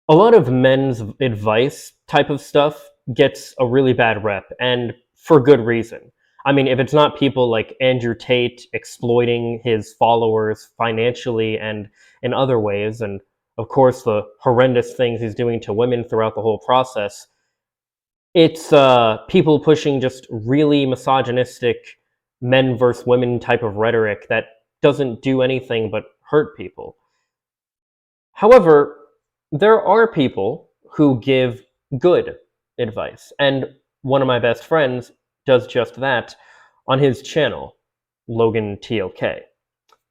a lot of men's advice type of stuff gets a really bad rep, and for good reason. I mean, if it's not people like Andrew Tate exploiting his followers financially and in other ways, and of course the horrendous things he's doing to women throughout the whole process, it's people pushing just really misogynistic men versus women type of rhetoric that doesn't do anything but hurt people. However, there are people who give good advice, and one of my best friends does just that on his channel, Logan TLK.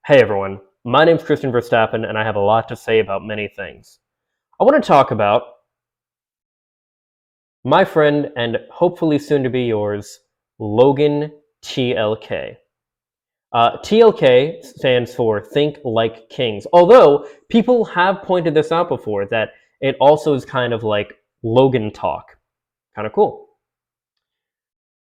Hey everyone, my name's Christian Verstappen, and I have a lot to say about many things. I want to talk about my friend and hopefully soon to be yours, Logan TLK. TLK stands for Think Like Kings. Although people have pointed this out before, that it also is kind of like Logan talk. Kind of cool.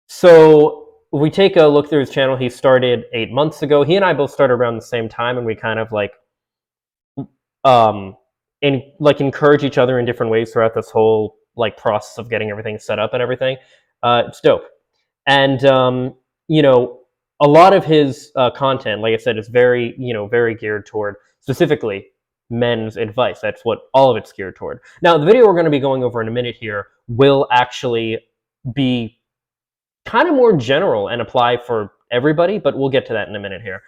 So we take a look through his channel. He started 8 months ago. He and I both started around the same time, and we kind of um encourage each other in different ways throughout this whole process of getting everything set up and everything. It's dope. And you know, a lot of his content, like I said, is very very geared toward specifically men's advice. That's what all of it's geared toward. Now, the video we're going to be going over in a minute here will actually be kind of more general and apply for everybody, but we'll get to that in a minute here.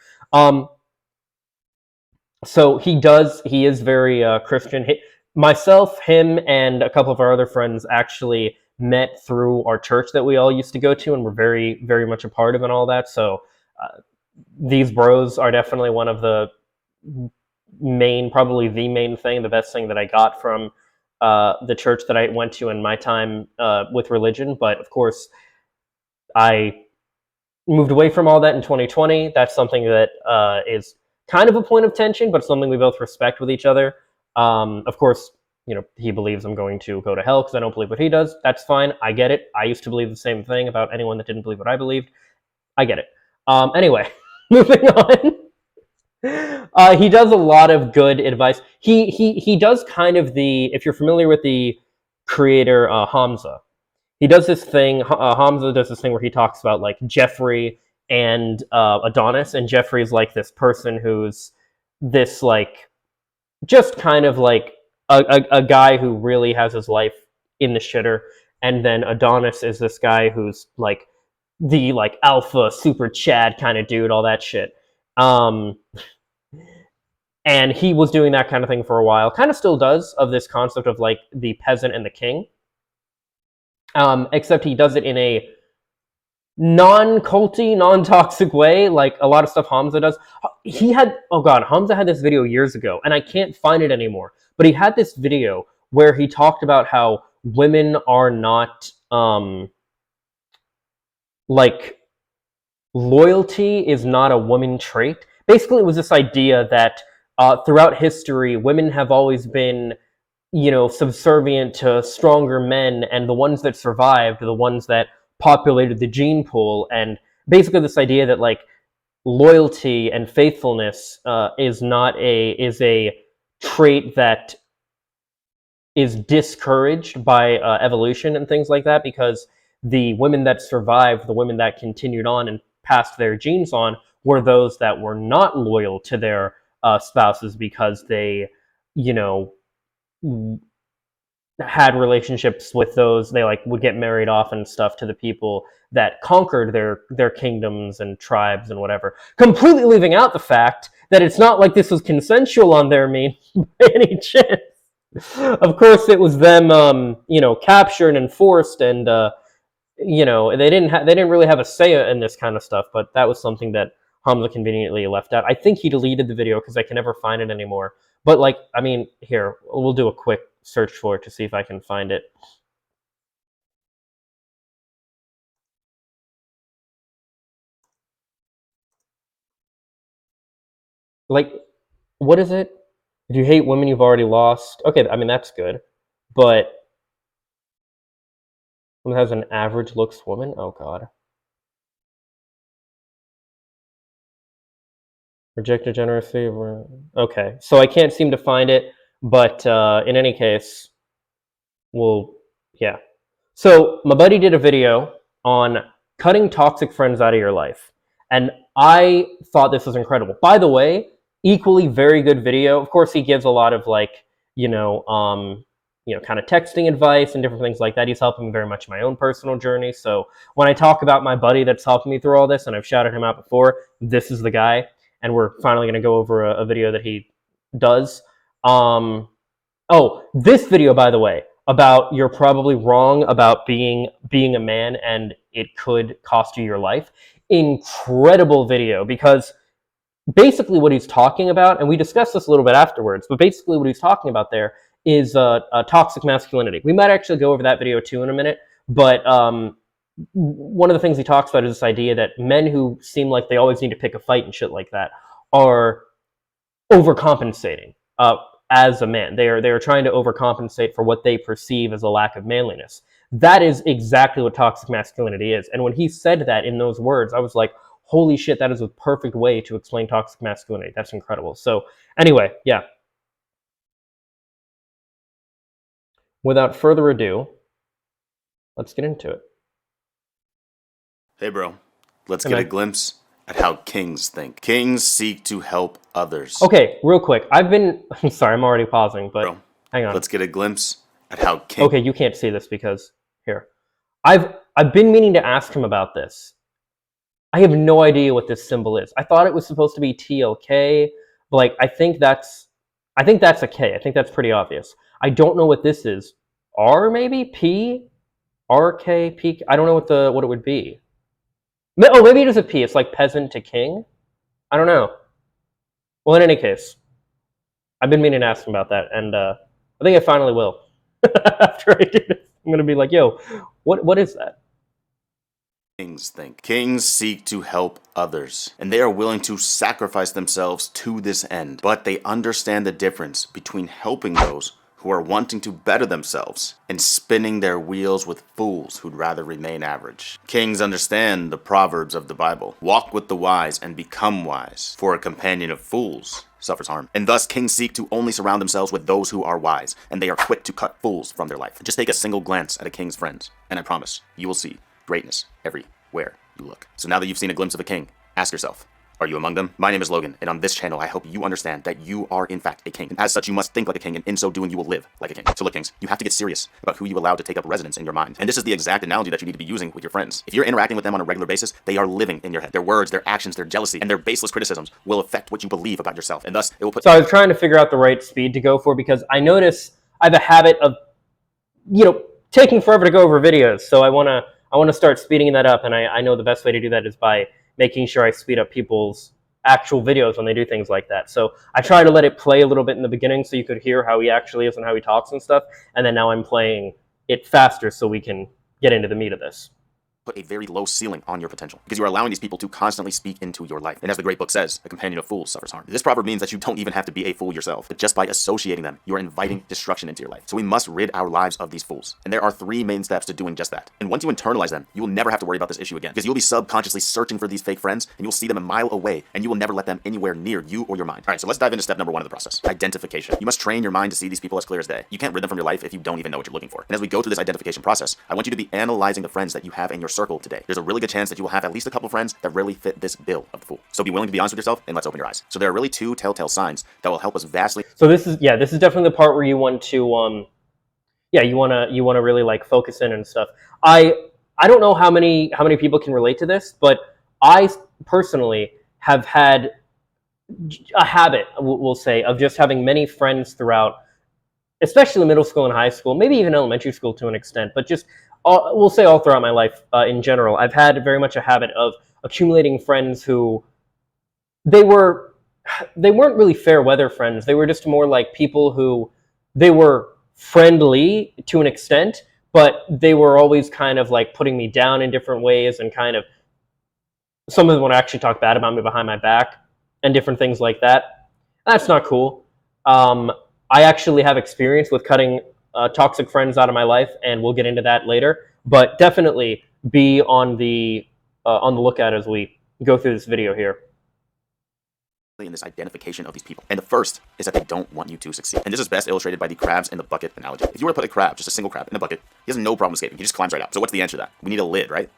So he is very Christian. Myself, him, and a couple of our other friends actually met through our church that we all used to go to, and we're very, very much a part of and all that. So these bros are definitely one of the probably the main thing, the best thing that I got from the church that I went to in my time with religion. But of course, I moved away from all that in 2020. That's something that is kind of a point of tension, but something we both respect with each other. Of course, he believes I'm going to go to hell because I don't believe what he does. That's fine. I get it. I used to believe the same thing about anyone that didn't believe what I believed. I get it. Anyway, moving on. He does a lot of good advice. He does kind of if you're familiar with the creator Hamza, he does this thing. Hamza does this thing where he talks about like Jeffrey and Adonis, and Jeffrey's like this person who's this just kind of like a guy who really has his life in the shitter, and then Adonis is this guy who's like the alpha super Chad kind of dude, all that shit. And he was doing that kind of thing for a while, kind of still does, of this concept of like the peasant and the king. Except he does it in a non-culty, non-toxic way, like a lot of stuff Hamza does. Hamza had this video years ago, and I can't find it anymore, but he had this video where he talked about how women are not, loyalty is not a woman trait. Basically, it was this idea that throughout history, women have always been subservient to stronger men, and the ones that survived are the ones that populated the gene pool. And basically this idea that loyalty and faithfulness is a trait that is discouraged by evolution and things like that, because the women that survived, the women that continued on and passed their genes on, were those that were not loyal to their spouses, because they had relationships with those. They would get married off and stuff to the people that conquered their kingdoms and tribes and whatever, completely leaving out the fact that it's not like this was consensual on their mean by any chance. Of course it was them captured and forced, and they didn't really have a say in this kind of stuff. But that was something that Hamza conveniently left out. I think he deleted the video because I can never find it anymore. But here, we'll do a quick search for it to see if I can find it. What is it? If you hate women, you've already lost. Okay, I mean, that's good. But one has an average looks woman? Oh, God. Reject degeneracy. Okay, so I can't seem to find it. But in any case, Well, yeah. So my buddy did a video on cutting toxic friends out of your life, and I thought this was incredible. By the way, equally very good video. Of course, he gives a lot of like you know kind of texting advice and different things like that. He's helping me very much in my own personal journey. So when I talk about my buddy that's helping me through all this, and I've shouted him out before, this is the guy, and we're finally going to go over a video that he does. Oh, this video, by the way, about you're probably wrong about being a man and it could cost you your life. Incredible video, because basically what he's talking about, and we discussed this a little bit afterwards, but basically what he's talking about there is toxic masculinity. We might actually go over that video too in a minute, but one of the things he talks about is this idea that men who seem like they always need to pick a fight and shit like that are overcompensating. As a man, they are trying to overcompensate for what they perceive as a lack of manliness. That is exactly what toxic masculinity is. And when he said that in those words, I was like, holy shit, that is a perfect way to explain toxic masculinity. That's incredible. So anyway, yeah. Without further ado, let's get into it. Hey bro, let's get a glimpse at how kings think. Kings seek to help others. Okay, real quick. I'm sorry, I'm already pausing, but Bro, hang on. let's get a glimpse at how kings... Okay, you can't see this because here. I've been meaning to ask him about this. I have no idea what this symbol is. I thought it was supposed to be TLK, but like I think that's a K. I think that's pretty obvious. I don't know what this is. R maybe? P? RK? P? I don't know what it would be. Oh, maybe it is a P. It's like peasant to king? I don't know. Well, in any case, I've been meaning to ask him about that, and I think I finally will. After I do this, I'm going to be like, yo, what is that? Kings think. Kings seek to help others, and they are willing to sacrifice themselves to this end. But they understand the difference between helping those who are wanting to better themselves and spinning their wheels with fools who'd rather remain average. Kings understand the proverbs of the Bible. Walk with the wise and become wise, for a companion of fools suffers harm. And thus kings seek to only surround themselves with those who are wise, and they are quick to cut fools from their life. Just take a single glance at a king's friends, and I promise you will see greatness everywhere you look. So now that you've seen a glimpse of a king, ask yourself, are you among them? My name is Logan, and on this channel, I hope you understand that you are, in fact, a king. And as such, you must think like a king, and in so doing, you will live like a king. So look, kings, you have to get serious about who you allow to take up residence in your mind. And this is the exact analogy that you need to be using with your friends. If you're interacting with them on a regular basis, they are living in your head. Their words, their actions, their jealousy, and their baseless criticisms will affect what you believe about yourself. And thus, it will put... So I was trying to figure out the right speed to go for, because I notice I have a habit of, taking forever to go over videos. So I want to start speeding that up, and I know the best way to do that is by making sure I speed up people's actual videos when they do things like that. So I try to let it play a little bit in the beginning so you could hear how he actually is and how he talks and stuff, and then now I'm playing it faster so we can get into the meat of this. Put a very low ceiling on your potential, because you are allowing these people to constantly speak into your life. And as the great book says, a companion of fools suffers harm. This proverb means that you don't even have to be a fool yourself, but just by associating them, you are inviting destruction into your life. So we must rid our lives of these fools. And there are 3 main steps to doing just that. And once you internalize them, you will never have to worry about this issue again, because you'll be subconsciously searching for these fake friends, and you'll see them a mile away, and you will never let them anywhere near you or your mind. All right, so let's dive into step number 1 of the process: identification. You must train your mind to see these people as clear as day. You can't rid them from your life if you don't even know what you're looking for. And as we go through this identification process, I want you to be analyzing the friends that you have in your circle today. There's a really good chance that you will have at least a couple friends that really fit this bill of the fool. So be willing to be honest with yourself, and let's open your eyes. So there are really 2 telltale signs that will help us vastly. So this is definitely the part where you want to you want to really like focus in and stuff. I don't know how many people can relate to this, but I personally have had a habit, we'll say, of just having many friends throughout, especially middle school and high school, maybe even elementary school to an extent, but just we'll say all throughout my life in general. I've had very much a habit of accumulating friends who they weren't really fair weather friends. They were just more like people who they were friendly to an extent, but they were always kind of like putting me down in different ways, and kind of some of them would actually talk bad about me behind my back and different things like that. That's not cool. I actually have experience with cutting toxic friends out of my life, and we'll get into that later. But definitely be on the lookout as we go through this video here. in this identification of these people. And the first is that they don't want you to succeed. And this is best illustrated by the crabs in the bucket analogy. If you were to put a crab, just a single crab, in a bucket, he has no problem escaping. He just climbs right out. So what's the answer to that? We need a lid, right?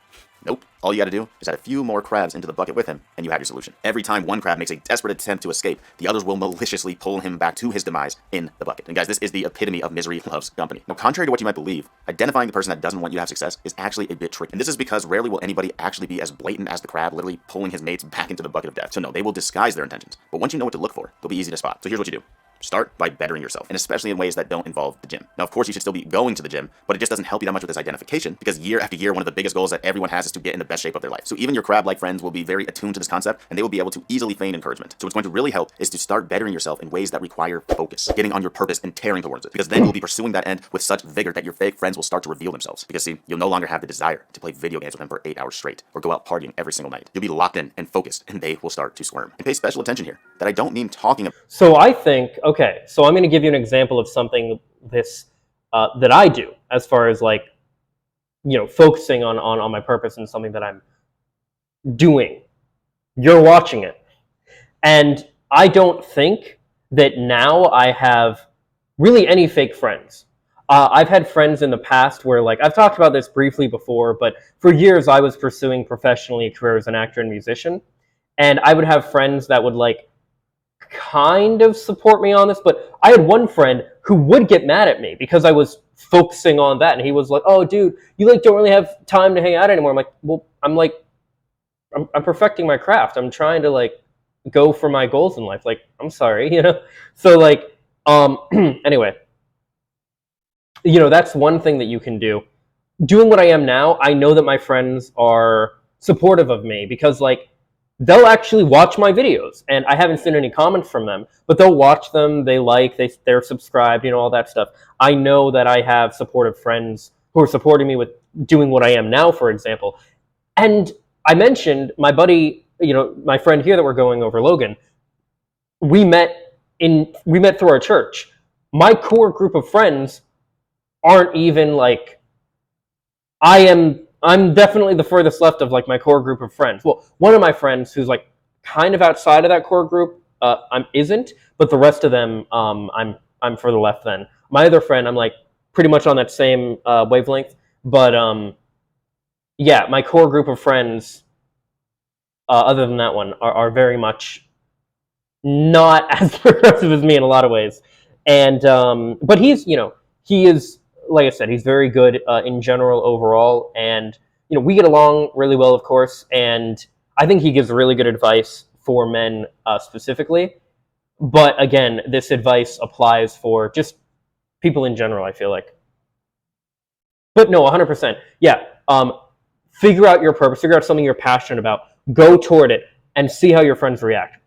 Nope. All you got to do is add a few more crabs into the bucket with him, and you have your solution. Every time one crab makes a desperate attempt to escape, the others will maliciously pull him back to his demise in the bucket. And guys, this is the epitome of misery loves company. Now, contrary to what you might believe, identifying the person that doesn't want you to have success is actually a bit tricky. And this is because rarely will anybody actually be as blatant as the crab, literally pulling his mates back into the bucket of death. So no, they will disguise their intentions. But once you know what to look for, they'll be easy to spot. So here's what you do. Start by bettering yourself, and especially in ways that don't involve the gym. Now, of course, you should still be going to the gym, but it just doesn't help you that much with this identification, because year after year, one of the biggest goals that everyone has is to get in the best shape of their life. So even your crab-like friends will be very attuned to this concept, and they will be able to easily feign encouragement. So what's going to really help is to start bettering yourself in ways that require focus, getting on your purpose and tearing towards it, because then you'll be pursuing that end with such vigor that your fake friends will start to reveal themselves. Because see, you'll no longer have the desire to play video games with them for 8 hours straight, or go out partying every single night. You'll be locked in and focused, and they will start to squirm. And pay special attention here, that I don't mean talking about. So I think, okay, so I'm going to give you an example of something that I do as far as like, you know, focusing on my purpose and something that I'm doing. You're watching it. And I don't think that now I have really any fake friends. I've had friends in the past where, like, I've talked about this briefly before, but for years I was pursuing professionally a career as an actor and musician. And I would have friends that would, like, kind of support me on this, but I had one friend who would get mad at me because I was focusing on that, and he was like, "Oh, dude, you like don't really have time to hang out anymore." I'm like, "Well, I'm perfecting my craft. I'm trying to like go for my goals in life. Like, I'm sorry, you know." So like, anyway, you know, that's one thing that you can do. Doing what I am now, I know that my friends are supportive of me because like, they'll actually watch my videos, and I haven't seen any comments from them, but they'll watch them, they're subscribed, you know, all that stuff. I know that I have supportive friends who are supporting me with doing what I am now, for example. And I mentioned my buddy, you know, my friend here that we're going over, Logan, we met through our church. My core group of friends aren't even like, I'm definitely the furthest left of like my core group of friends. Well, one of my friends who's like kind of outside of that core group, isn't, but the rest of them, I'm further left than. My other friend, I'm like pretty much on that same wavelength, but yeah, my core group of friends, other than that one, are very much not as progressive as me in a lot of ways. And but he's, you know, he is, like I said, he's very good in general overall, and you know, we get along really well, of course, and I think he gives really good advice for men specifically. But again, this advice applies for just people in general, I feel like. But no, 100%. Yeah, figure out your purpose, figure out something you're passionate about, go toward it, and see how your friends react.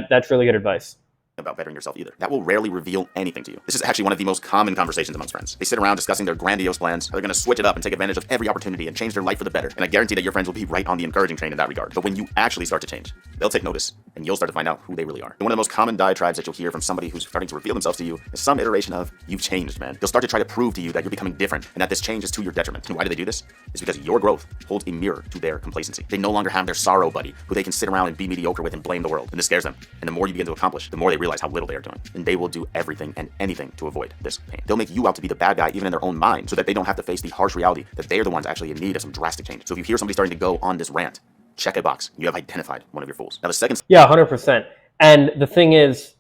That's really good advice. About bettering yourself either. That will rarely reveal anything to you. This is actually one of the most common conversations amongst friends. They sit around discussing their grandiose plans, how they're going to switch it up and take advantage of every opportunity and change their life for the better. And I guarantee that your friends will be right on the encouraging train in that regard. But when you actually start to change, they'll take notice, and you'll start to find out who they really are. And one of the most common diatribes that you'll hear from somebody who's starting to reveal themselves to you is some iteration of, "You've changed, man." They'll start to try to prove to you that you're becoming different and that this change is to your detriment. And why do they do this? It's because your growth holds a mirror to their complacency. They no longer have their sorrow buddy who they can sit around and be mediocre with and blame the world. And this scares them. And the more you begin to accomplish, the more they realize how little they are doing. And they will do everything and anything to avoid this pain. They'll make you out to be the bad guy even in their own mind, so that they don't have to face the harsh reality that they are the ones actually in need of some drastic change. So if you hear somebody starting to go on this rant, check a box. You have identified one of your fools. Now the second... Yeah, 100%. And the thing is...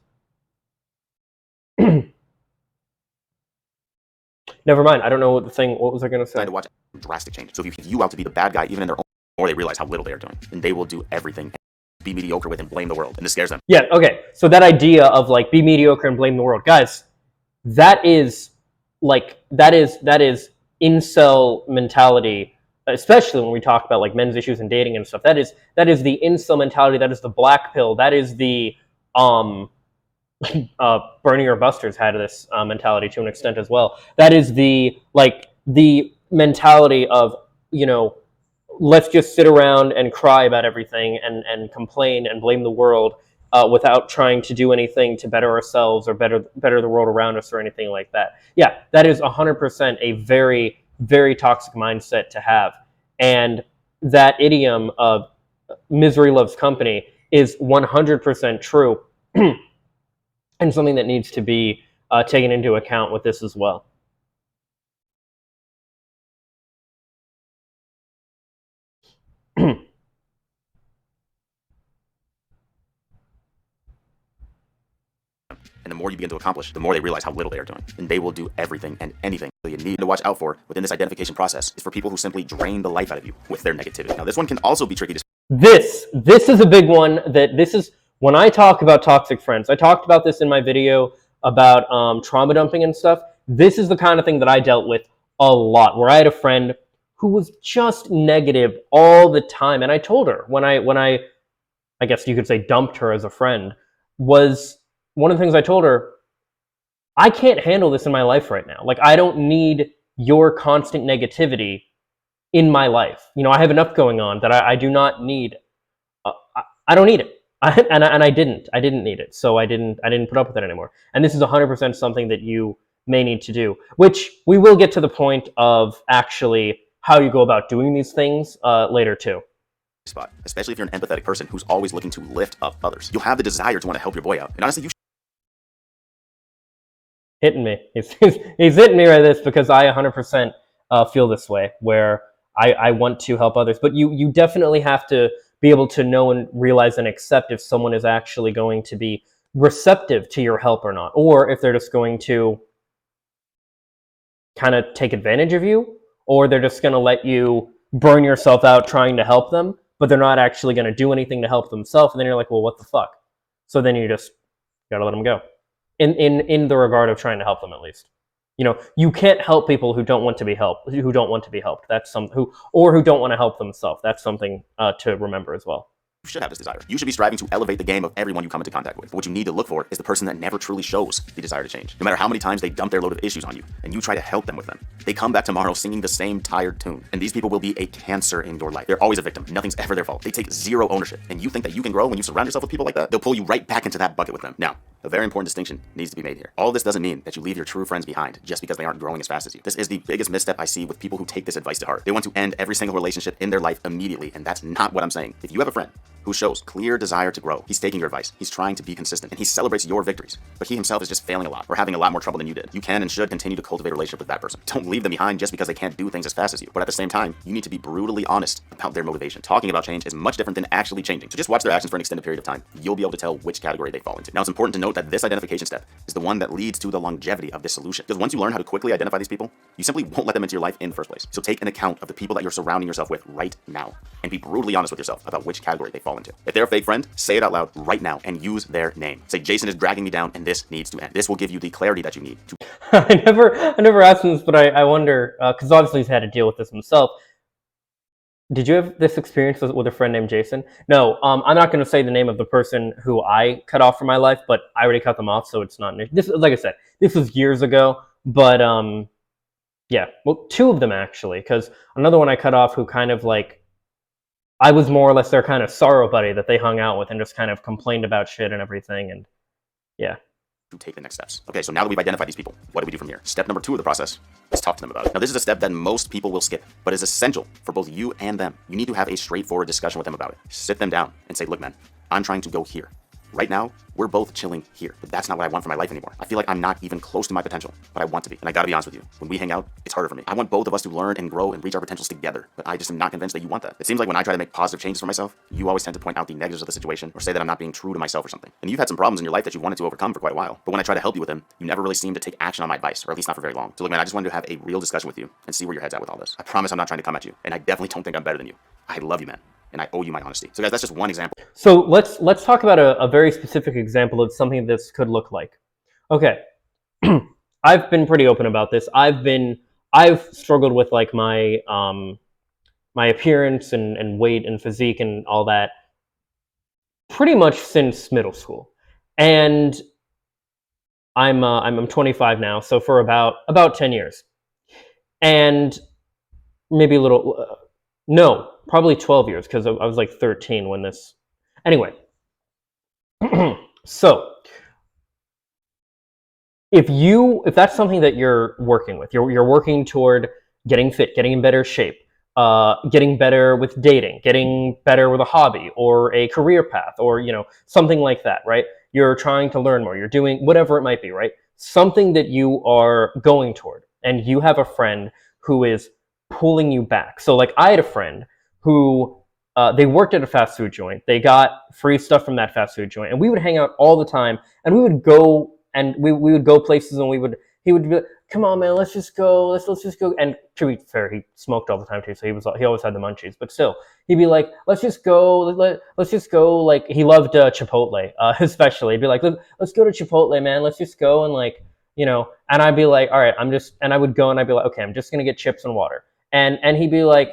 Never mind. I don't know what was I going to say? To watch drastic change. So if you hear you out to be the bad guy even in their own, or they realize how little they are doing, and they will do everything be mediocre with and blame the world, and this scares them. Yeah, okay. So that idea of like be mediocre and blame the world, guys, that is incel mentality, especially when we talk about like men's issues and dating and stuff. That is the incel mentality. That is the black pill. That is the Bernie or Buster's had this mentality to an extent as well. That is the mentality of, you know, let's just sit around and cry about everything and complain and blame the world without trying to do anything to better ourselves or better the world around us or anything like that. Yeah, that is 100% a very, very toxic mindset to have. And that idiom of misery loves company is 100% true. and something that needs to be taken into account with this as well. And the more you begin to accomplish, the more they realize how little they are doing. And they will do everything and anything. So you need to watch out for within this identification process is for people who simply drain the life out of you with their negativity. Now, this one can also be tricky to... This is a big one. This is when I talk about toxic friends. I talked about this in my video about trauma dumping and stuff. This is the kind of thing that I dealt with a lot, where I had a friend who was just negative all the time. And I told her when I guess you could say dumped her as a friend, was one of the things I told her, I can't handle this in my life right now. Like, I don't need your constant negativity in my life. You know, I have enough going on that I do not need. I don't need it, and I didn't. I didn't need it, so I didn't put up with it anymore. And this is 100% something that you may need to do, which we will get to the point of actually how you go about doing these things later too. Spot, especially if you're an empathetic person who's always looking to lift up others. You'll have the desire to want to help your boy out, and honestly, you hitting me. He's hitting me right this because I 100% feel this way, where I want to help others. But you definitely have to be able to know and realize and accept if someone is actually going to be receptive to your help or not, or if they're just going to kind of take advantage of you, or they're just going to let you burn yourself out trying to help them, but they're not actually going to do anything to help themselves. And then you're like, well, what the fuck? So then you just gotta let them go. In the regard of trying to help them, at least. You know, you can't help people who don't want to be helped. That's who don't want to help themselves. That's something to remember as well. You should have this desire. You should be striving to elevate the game of everyone you come into contact with. But what you need to look for is the person that never truly shows the desire to change. No matter how many times they dump their load of issues on you and you try to help them with them, they come back tomorrow singing the same tired tune. And these people will be a cancer in your life. They're always a victim. Nothing's ever their fault. They take zero ownership. And you think that you can grow when you surround yourself with people like that? They'll pull you right back into that bucket with them. Now, a very important distinction needs to be made here. All this doesn't mean that you leave your true friends behind just because they aren't growing as fast as you. This is the biggest misstep I see with people who take this advice to heart. They want to end every single relationship in their life immediately, and that's not what I'm saying. If you have a friend who shows clear desire to grow, he's taking your advice, he's trying to be consistent, and he celebrates your victories, but he himself is just failing a lot or having a lot more trouble than you did, you can and should continue to cultivate a relationship with that person. Don't leave them behind just because they can't do things as fast as you. But at the same time, you need to be brutally honest about their motivation. Talking about change is much different than actually changing. So just watch their actions for an extended period of time. You'll be able to tell which category they fall into. Now, it's important to note that this identification step is the one that leads to the longevity of this solution. Because once you learn how to quickly identify these people, you simply won't let them into your life in the first place. So take an account of the people that you're surrounding yourself with right now and be brutally honest with yourself about which category they fall into. If they're a fake friend, say it out loud right now and use their name. Say, Jason is dragging me down and this needs to end. This will give you the clarity that you need to... I never asked him this, but I wonder, because obviously he's had to deal with this himself. Did you have this experience with a friend named Jason? No, I'm not going to say the name of the person who I cut off from my life, but I already cut them off, so it's not... This, like I said, this was years ago, but yeah, well, two of them actually, because another one I cut off who kind of like, I was more or less their kind of sorrow buddy that they hung out with and just kind of complained about shit and everything, and yeah. To take the next steps. Okay, so now that we've identified these people, what do we do from here? Step number 2 of the process is talk to them about it. Now, this is a step that most people will skip, but is essential for both you and them. You need to have a straightforward discussion with them about it. Sit them down and say, look, man, I'm trying to go here. Right now, we're both chilling here, but that's not what I want for my life anymore. I feel like I'm not even close to my potential, but I want to be. And I gotta be honest with you, when we hang out, it's harder for me. I want both of us to learn and grow and reach our potentials together, but I just am not convinced that you want that. It seems like when I try to make positive changes for myself, you always tend to point out the negatives of the situation or say that I'm not being true to myself or something. And you've had some problems in your life that you wanted to overcome for quite a while, but when I try to help you with them, you never really seem to take action on my advice, or at least not for very long. So look, man, I just wanted to have a real discussion with you and see where your head's at with all this. I promise I'm not trying to come at you, and I definitely don't think I'm better than you. I love you, man. And I owe you my honesty. So guys, that's just one example. So let's talk about a very specific example of something this could look like. Okay, I've been pretty open about this. I've struggled with like my my appearance and weight and physique and all that pretty much since middle school. And I'm 25 now, so for about 10 years. And maybe a little no, probably 12 years, because I was like 13 when this... Anyway, so if that's something that you're working with, you're working toward getting fit, getting in better shape, getting better with dating, getting better with a hobby or a career path, or something like that, right? you're trying to learn more, you're doing whatever it might be, right? Something that you are going toward, and you have a friend who is pulling you back. So like I had a friend who they worked at a fast food joint. They got free stuff from that fast food joint, and we would hang out all the time. And we would go and we would go places, and he would be like, "Come on, man, let's just go. Let's just go." And to be fair, he smoked all the time too, so he always had the munchies. But still, he'd be like, "Let's just go. Let's just go." Like he loved Chipotle, especially. He'd be like, "Let's go to Chipotle, man. Let's just go and like." And I'd be like, all right, and I would go and I'd be like, okay, I'm just gonna get chips and water, and he'd be like,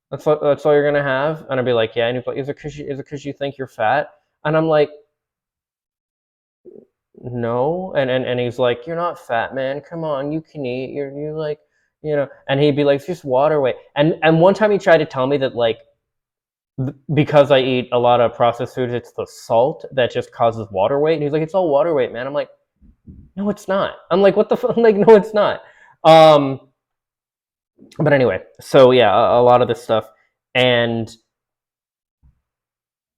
that's all you're gonna have, and I'd be like, yeah, and he'd be like, is it because you think you're fat? And I'm like, no, and he's like, you're not fat, man, come on, you can eat, you're like, and he'd be like, it's just water weight, and one time he tried to tell me that like because I eat a lot of processed foods, it's the salt that just causes water weight, and he's like, it's all water weight, man. I'm like, no, it's not. I'm like, what the fuck? Like, no, it's not. But anyway, so yeah, a lot of this stuff. And,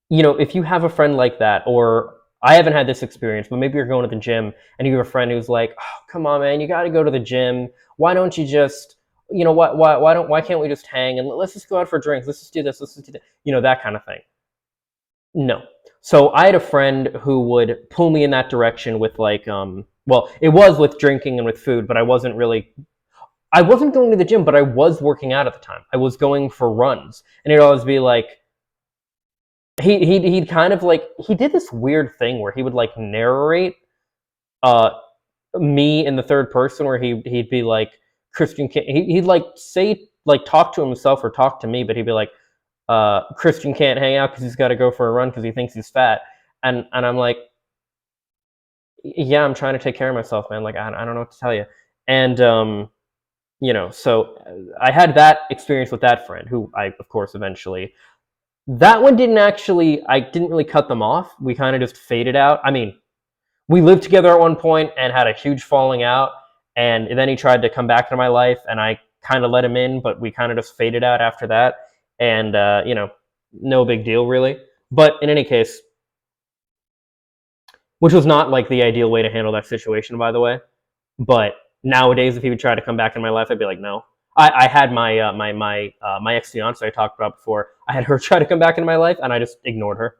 if you have a friend like that, or I haven't had this experience, but maybe you're going to the gym and you have a friend who's like, oh, come on, man, you got to go to the gym. Why don't you just, why can't we just hang and let's just go out for drinks. Let's just do this. Let's just do that. That kind of thing. No. So I had a friend who would pull me in that direction with like, well, it was with drinking and with food, but I wasn't going to the gym, but I was working out at the time. I was going for runs, and he'd always be like, he'd kind of like, he did this weird thing where he would like narrate me in the third person, where he'd be like, Christian can't, he'd like say, like talk to himself or talk to me, but he'd be like, Christian can't hang out because he's got to go for a run because he thinks he's fat. And I'm like, yeah, I'm trying to take care of myself, man. Like, I don't know what to tell you. And, so I had that experience with that friend who I, of course, eventually, that one I didn't really cut them off. We kind of just faded out. I mean, we lived together at one point and had a huge falling out. And then he tried to come back into my life and I kind of let him in, but we kind of just faded out after that. And, no big deal really. But in any case, which was not like the ideal way to handle that situation, by the way. But nowadays, if he would try to come back in my life, I'd be like, no. I had my my ex fiance I talked about before. I had her try to come back into my life, and I just ignored her.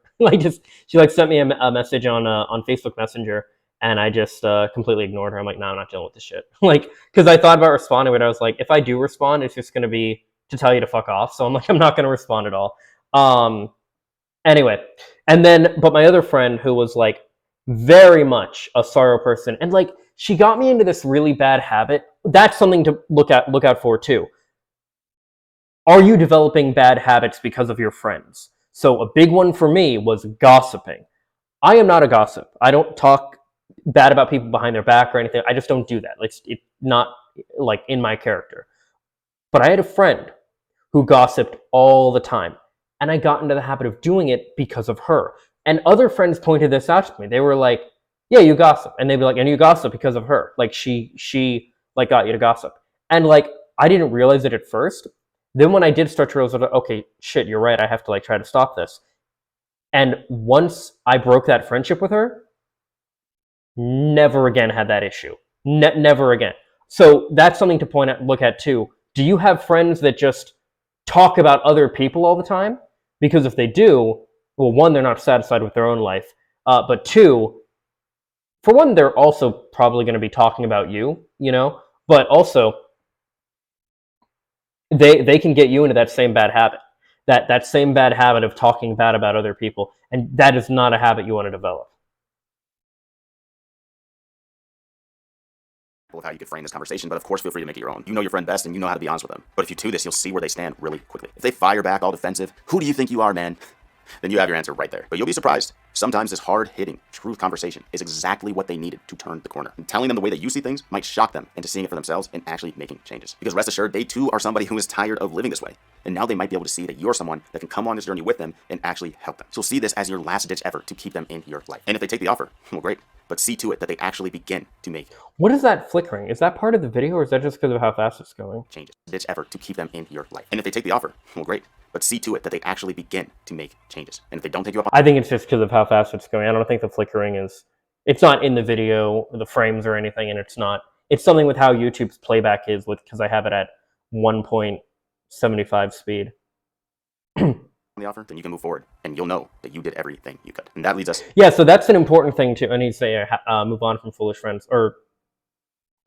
She sent me a message on Facebook Messenger, and I just completely ignored her. I'm like, no, I'm not dealing with this shit. Because I thought about responding, but I was like, if I do respond, it's just gonna be to tell you to fuck off. So I'm like, I'm not gonna respond at all. Anyway, and then, but my other friend who was like very much a sorrow person, and like she got me into this really bad habit. That's something to look out for too. Are you developing bad habits because of your friends? So a big one for me was gossiping. I am not a gossip. I don't talk bad about people behind their back or anything. I just don't do that. It's not like in my character. But I had a friend who gossiped all the time. And I got into the habit of doing it because of her. And other friends pointed this out to me. They were like, yeah, you gossip. And they'd be like, and you gossip because of her. Like she like got you to gossip. And like, I didn't realize it at first. Then when I did start to realize, okay, shit, you're right. I have to like try to stop this. And once I broke that friendship with her, never again had that issue. Never again. So that's something to look at too. Do you have friends that just talk about other people all the time? Because if they do, well, one, they're not satisfied with their own life. But two, for one, they're also probably going to be talking about you, but also they can get you into that same bad habit, that same bad habit of talking bad about other people. And that is not a habit you want to develop. Of how you could frame this conversation, but of course feel free to make it your own. You know your friend best and you know how to be honest with them. But if you do this, you'll see where they stand really quickly. If they fire back all defensive, who do you think you are, man? Then you have your answer right there. But you'll be surprised. Sometimes this hard-hitting, truth conversation is exactly what they needed to turn the corner. And telling them the way that you see things might shock them into seeing it for themselves and actually making changes. Because rest assured, they too are somebody who is tired of living this way. And now they might be able to see that you're someone that can come on this journey with them and actually help them. So see this as your last-ditch effort to keep them in your life. And if they take the offer, well, great. But see to it that they actually begin to make. What is that flickering? Is that part of the video, or is that just because of how fast it's going? Changes. Ditch effort to keep them in your life. And if they take the offer, well, great. But see to it that they actually begin to make changes. And if they don't take you up on, I think it's just because of how how fast it's going. I don't think the flickering is, it's not in the video, the frames or anything, and it's something with how YouTube's playback is because I have it at 1.75 speed. The offer, then you can move forward, and you'll know that you did everything you could. And that leads us. Yeah, so that's an important thing too. I need to say, move on from foolish friends, or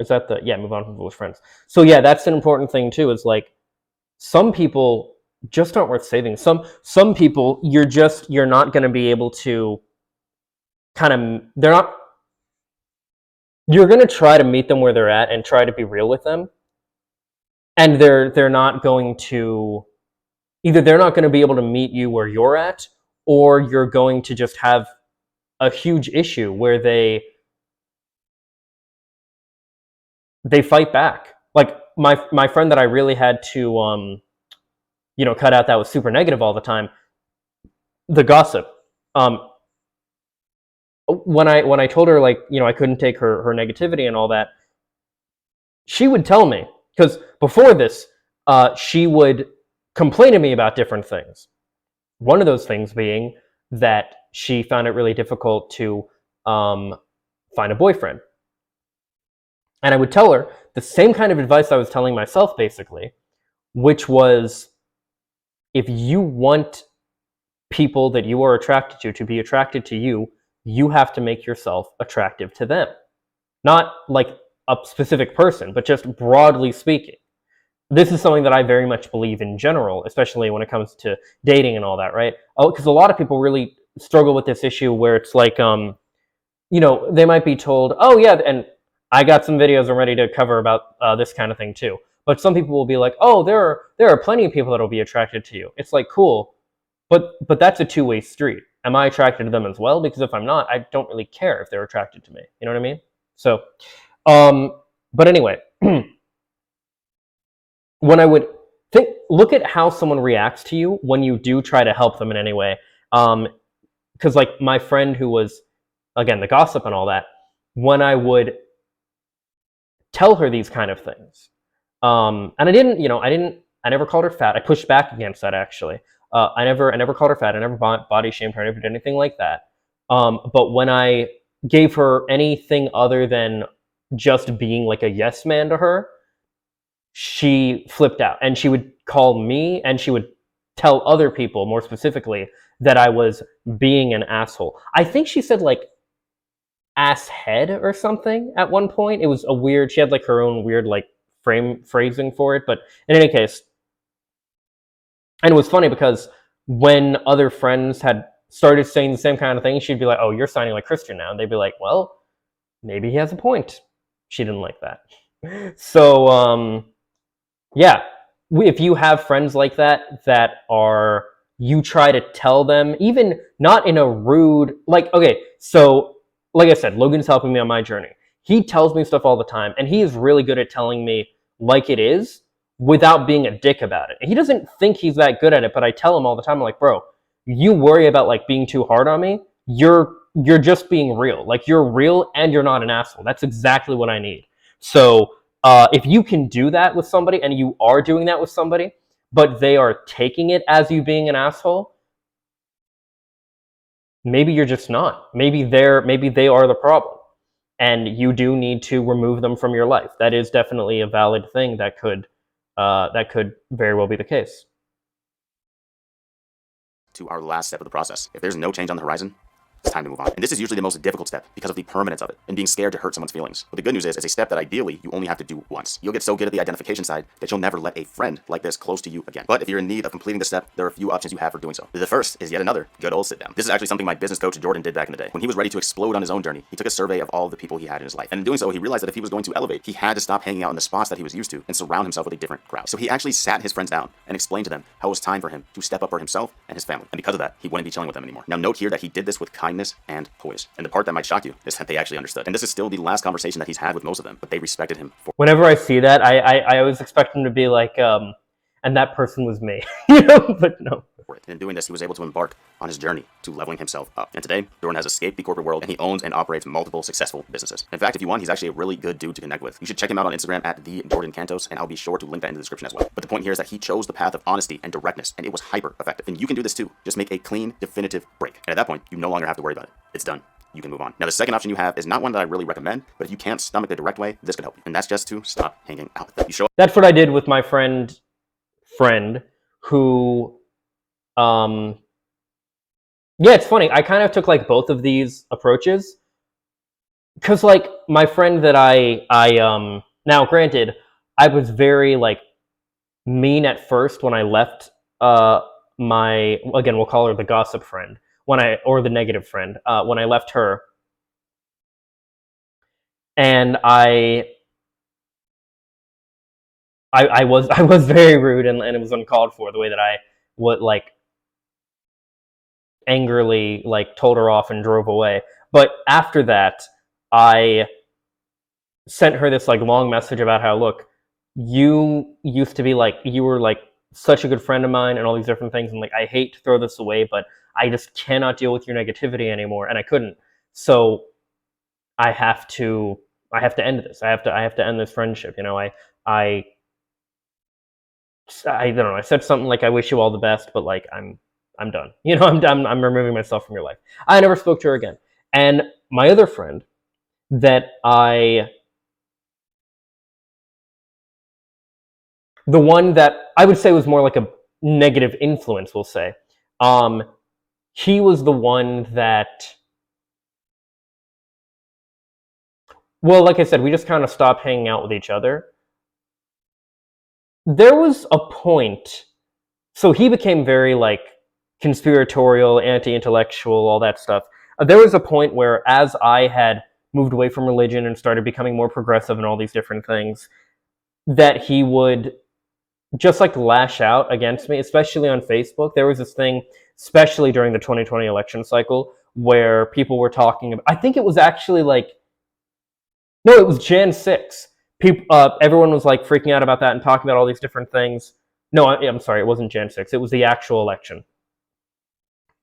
is that move on from foolish friends. So yeah, that's an important thing too. Is like some people just aren't worth saving. Some people you're not going to be able to you're going to try to meet them where they're at and try to be real with them, and they're not going to. Either they're not going to be able to meet you where you're at, or you're going to just have a huge issue where they fight back. Like my friend that I really had to cut out, that was super negative all the time, the gossip. When I told her, like, I couldn't take her negativity and all that, she would tell me, because before this, she would complain to me about different things. One of those things being that she found it really difficult to find a boyfriend. And I would tell her the same kind of advice I was telling myself, basically, which was, if you want people that you are attracted to be attracted to you, you have to make yourself attractive to them. Not like a specific person, but just broadly speaking. This is something that I very much believe in general, especially when it comes to dating and all that, right? Oh, because a lot of people really struggle with this issue where it's like, they might be told, oh yeah, and I got some videos I'm ready to cover about this kind of thing too. But some people will be like, oh, there are plenty of people that will be attracted to you. It's like, cool, but that's a two-way street. Am I attracted to them as well? Because if I'm not, I don't really care if they're attracted to me. You know what I mean? So, but anyway. When I would look at how someone reacts to you when you do try to help them in any way. Because like my friend who was, again, the gossip and all that, when I would tell her these kind of things, and I never called her fat. I pushed back against that, actually. I never called her fat. I never body shamed her. I never did anything like that. But when I gave her anything other than just being like a yes man to her, she flipped out, and she would call me, and she would tell other people, more specifically, that I was being an asshole. I think she said like ass head or something at one point. It was she had like her own weird like phrasing for it. But in any case, and it was funny because when other friends had started saying the same kind of thing, she'd be like, oh, you're sounding like Christian now. And they'd be like, well, maybe he has a point. She didn't like that. So, yeah, if you have friends like that you try to tell them, even not in a rude, like, okay, so like I said, Logan's helping me on my journey. He tells me stuff all the time, and he is really good at telling me like it is without being a dick about it. He doesn't think he's that good at it, but I tell him all the time, I'm like, bro, you worry about like being too hard on me, you're just being real. Like, you're real and you're not an asshole. That's exactly what I need. So if you can do that with somebody, and you are doing that with somebody, but they are taking it as you being an asshole, maybe you're just not. Maybe they are the problem, and you do need to remove them from your life. That is definitely a valid thing that could very well be the case. To our last step of the process. If there's no change on the horizon, it's time to move on. And this is usually the most difficult step because of the permanence of it and being scared to hurt someone's feelings. But the good news is, it's a step that ideally you only have to do once. You'll get so good at the identification side that you'll never let a friend like this close to you again. But if you're in need of completing the step, there are a few options you have for doing so. The first is yet another good old sit down. This is actually something my business coach Jordan did back in the day. When he was ready to explode on his own journey, he took a survey of all the people he had in his life. And in doing so, he realized that if he was going to elevate, he had to stop hanging out in the spots that he was used to and surround himself with a different crowd. So he actually sat his friends down and explained to them how it was time for him to step up for himself and his family. And because of that, he wouldn't be chilling with them anymore. Now note here that he did this with kindness and poise. And the part that might shock you is that they actually understood. And this is still the last conversation that he's had with most of them, but they respected him for. Whenever I see that, I always expect him to be like, and and that person was me. But no. In doing this, he was able to embark on his journey to leveling himself up. And today, Jordan has escaped the corporate world, and he owns and operates multiple successful businesses. In fact, if you want, he's actually a really good dude to connect with. You should check him out on Instagram at @TheJordanCantos, and I'll be sure to link that in the description as well. But the point here is that he chose the path of honesty and directness, and it was hyper effective. And you can do this too. Just make a clean, definitive break. And at that point, you no longer have to worry about it. It's done. You can move on. Now, the second option you have is not one that I really recommend, but if you can't stomach the direct way, this could help you. And that's just to stop hanging out with them. You show up. That's what I did with my friend who, yeah, it's funny. I kind of took like both of these approaches, because like my friend that I now granted, I was very like mean at first when I left my, again, we'll call her the gossip friend, or the negative friend, when I left her. And I was very rude, and it was uncalled for, the way that I would like angrily like told her off and drove away. But after that, I sent her this like long message about how, look, you used to be like, you were like such a good friend of mine and all these different things, and like I hate to throw this away, but I just cannot deal with your negativity anymore, and I couldn't. So I have to end this. I have to end this friendship. I don't know. I said something like, I wish you all the best, but like I'm done. I'm removing myself from your life. I never spoke to her again. And my other friend that the one that I would say was more like a negative influence, we'll say, he was the one that, well, like I said, we just kind of stopped hanging out with each other. There was a point, so he became very like conspiratorial, anti-intellectual, all that stuff. There was a point where, as I had moved away from religion and started becoming more progressive and all these different things, that he would just like lash out against me, especially on Facebook. There was this thing, especially during the 2020 election cycle, where people were talking about, I think it was actually like, no, it was Jan 6. Everyone was like freaking out about that and talking about all these different things. No, I'm sorry, it wasn't Jan 6. It was the actual election.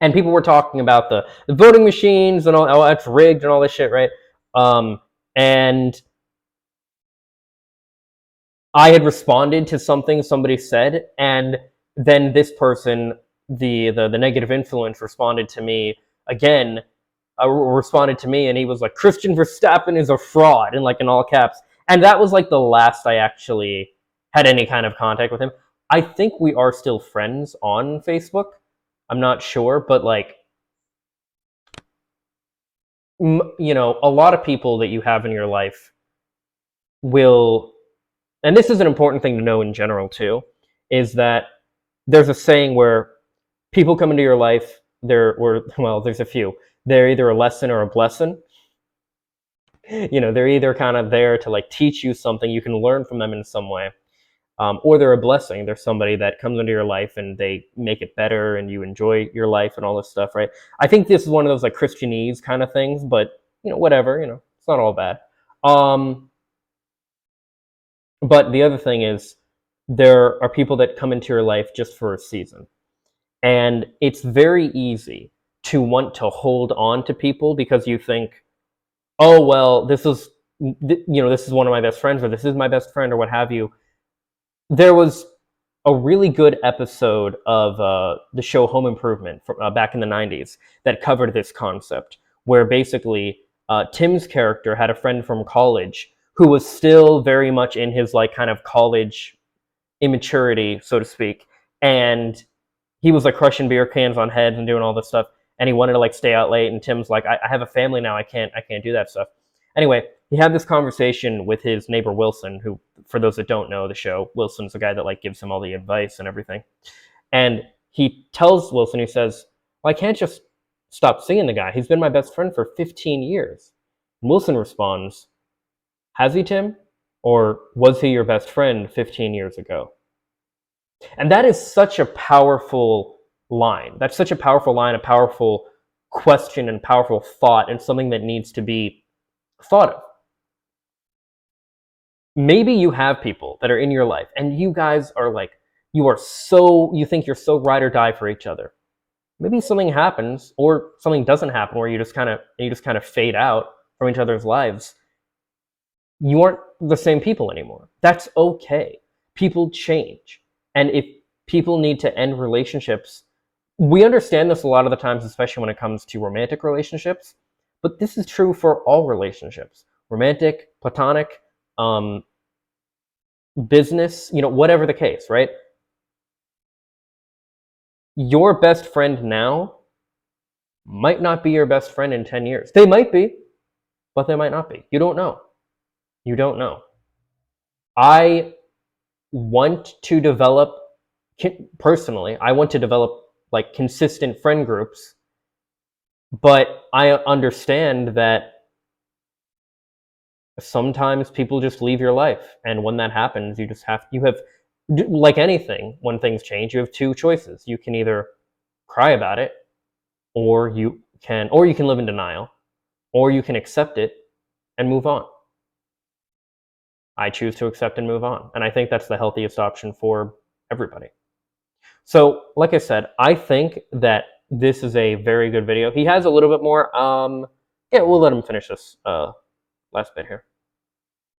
And people were talking about the voting machines and all, oh, that's rigged and all this shit, right? And I had responded to something somebody said, and then this person, the negative influence, responded to me again, and he was like, Christian Verstappen is a fraud, and like in all caps. And that was like the last I actually had any kind of contact with him. I think we are still friends on Facebook. I'm not sure, but like, a lot of people that you have in your life will, and this is an important thing to know in general too, is that there's a saying where people come into your life, there's a few. They're either a lesson or a blessing. They're either kind of there to like teach you something, you can learn from them in some way, or they're a blessing. They're somebody that comes into your life and they make it better and you enjoy your life and all this stuff, right? I think this is one of those like Christianese kind of things, but whatever, it's not all bad. But the other thing is, there are people that come into your life just for a season. And it's very easy to want to hold on to people because you think, oh, well, this is one of my best friends, or this is my best friend, or what have you. There was a really good episode of the show Home Improvement from back in the 90s that covered this concept, where basically Tim's character had a friend from college who was still very much in his like kind of college immaturity, so to speak, and he was like crushing beer cans on heads and doing all this stuff, and he wanted to like stay out late, and Tim's like, I have a family now, I can't do that stuff. Anyway, he had this conversation with his neighbor Wilson, who, for those that don't know the show, Wilson's the guy that like gives him all the advice and everything. And he tells Wilson, he says, well, I can't just stop seeing the guy. He's been my best friend for 15 years. And Wilson responds, has he, Tim? Or was he your best friend 15 years ago? And that is such a powerful line. That's such a powerful line, a powerful question and powerful thought, and something that needs to be thought of. Maybe you have people that are in your life and you guys are like you think you're so ride or die for each other. Maybe something happens or something doesn't happen where you just kind of fade out from each other's lives. You aren't the same people anymore. That's okay. People change. And if people need to end relationships, we understand this a lot of the times, especially when it comes to romantic relationships, but this is true for all relationships. Romantic, platonic, business, whatever the case, right? Your best friend now might not be your best friend in 10 years. They might be, but they might not be. You don't know. You don't know. I want to develop, personally, I want to develop like consistent friend groups, but I understand that sometimes people just leave your life. And when that happens, you have, like anything, when things change, you have two choices. You can either cry about it, or you can live in denial, or you can accept it and move on. I choose to accept and move on. And I think that's the healthiest option for everybody. So, like I said, I think that this is a very good video. He has a little bit more. Yeah, we'll let him finish this last bit here.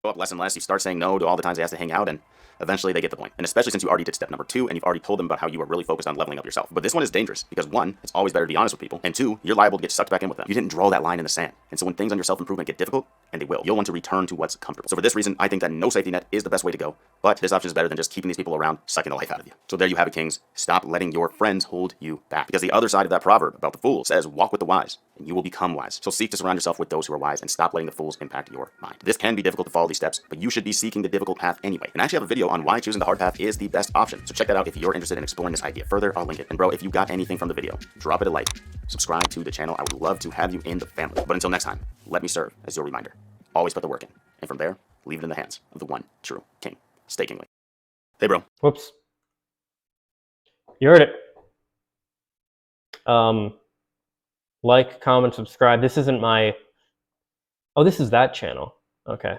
Go up less and less. You start saying no to all the times they ask to hang out, and eventually they get the point. And especially since you already did step number 2 and you've already told them about how you are really focused on leveling up yourself. But this one is dangerous because 1, it's always better to be honest with people, and 2, you're liable to get sucked back in with them. You didn't draw that line in the sand. And so when things on your self-improvement get difficult, and they will, you'll want to return to what's comfortable. So for this reason, I think that no safety net is the best way to go, but this option is better than just keeping these people around, sucking the life out of you. So there you have it, kings. Stop letting your friends hold you back. Because the other side of that proverb about the fool says, walk with the wise, and you will become wise. So seek to surround yourself with those who are wise and stop letting the fools impact your mind. This can be difficult to follow these steps, but you should be seeking the difficult path anyway. And I actually have a video on why choosing the hard path is the best option. So check that out if you're interested in exploring this idea further. I'll link it. And bro, if you got anything from the video, drop it a like, subscribe to the channel. I would love to have you in the family. But until next time, let me serve as your reminder. Always put the work in. And from there, leave it in the hands of the one true king. Stay kingly. Hey bro. Whoops. You heard it. Like, comment, subscribe. This isn't my... Oh, this is that channel. Okay.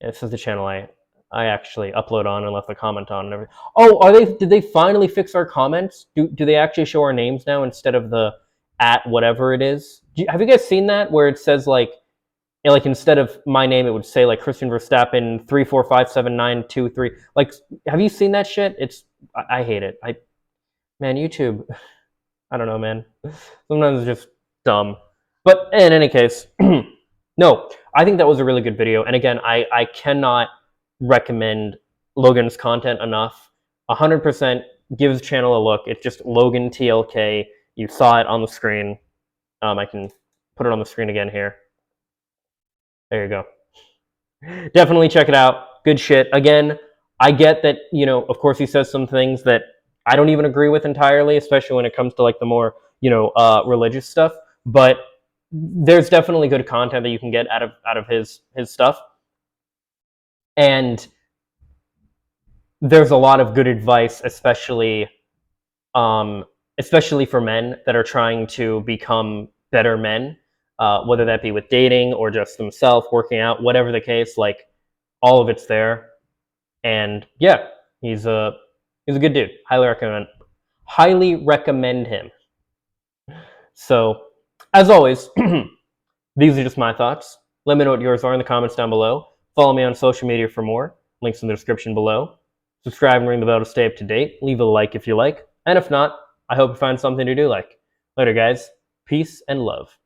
Yeah, this is the channel I actually upload on and left a comment on and everything. Oh, did they finally fix our comments? Do they actually show our names now instead of the @ whatever it is? Have you guys seen that where it says like instead of my name it would say like Christian Verstappen 3457923? Like, have you seen that shit? I hate it. Man, YouTube, I don't know, man. Sometimes it's just dumb. But in any case, no, I think that was a really good video. And again, I cannot recommend Logan's content enough. 100% give his channel a look. It's just Logan TLK. You saw it on the screen. I can put it on the screen again here. There you go. Definitely check it out. Good shit. Again, I get that, of course he says some things that I don't even agree with entirely, especially when it comes to like the more, religious stuff. But there's definitely good content that you can get out of his stuff. And there's a lot of good advice, especially for men that are trying to become better men, whether that be with dating or just themselves, working out, whatever the case, like all of it's there. And yeah, he's a good dude. Highly recommend him. So, as always, these are just my thoughts. Let me know what yours are in the comments down below. Follow me on social media for more. Links in the description below. Subscribe and ring the bell to stay up to date. Leave a like if you like. And if not, I hope you find something to do like. Later, guys. Peace and love.